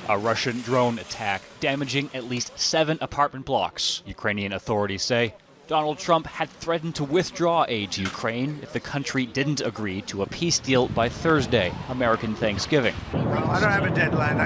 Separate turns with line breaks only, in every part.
A Russian drone attack damaging at least 7 apartment blocks, Ukrainian authorities say. Donald Trump had threatened to withdraw aid to Ukraine if the country didn't agree to a peace deal by Thursday, American Thanksgiving.
Well, I don't have a deadline.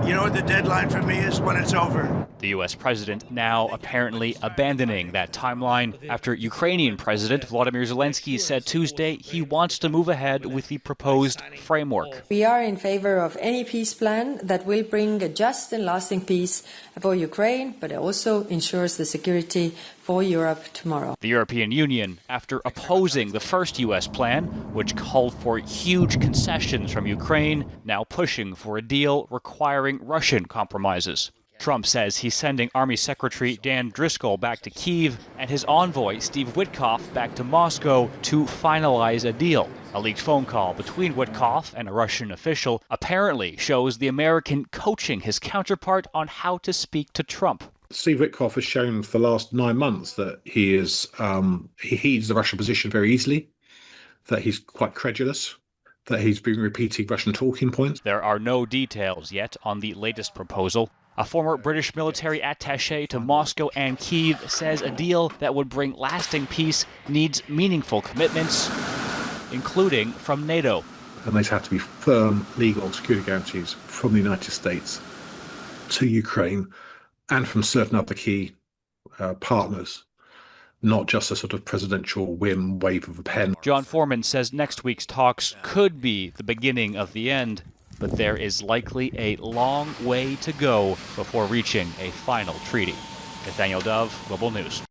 You know what the deadline for me is? When it's over.
The U.S. president now apparently abandoning that timeline after Ukrainian President Vladimir Zelensky said Tuesday he wants to move ahead with the proposed framework.
We are in favor of any peace plan that will bring a just and lasting peace for Ukraine, but also ensures the security for Europe tomorrow.
The European Union, after opposing the first U.S. plan, which called for huge concessions from Ukraine, now pushing for a deal requiring Russian compromises. Trump says he's sending Army Secretary Dan Driscoll back to Kyiv and his envoy, Steve Witkoff, back to Moscow to finalize a deal. A leaked phone call between Witkoff and a Russian official apparently shows the American coaching his counterpart on how to speak to Trump.
Steve Witkoff has shown for the last 9 months that he heeds the Russian position very easily, that he's quite credulous, that he's been repeating Russian talking points.
There are no details yet on the latest proposal. A former British military attaché to Moscow and Kyiv says a deal that would bring lasting peace needs meaningful commitments, including from NATO.
And these have to be firm legal security guarantees from the United States to Ukraine and from certain other key partners, not just a sort of presidential whim, wave of a pen.
John Foreman says next week's talks could be the beginning of the end, but there is likely a long way to go before reaching a final treaty. Nathaniel Dove, Global News.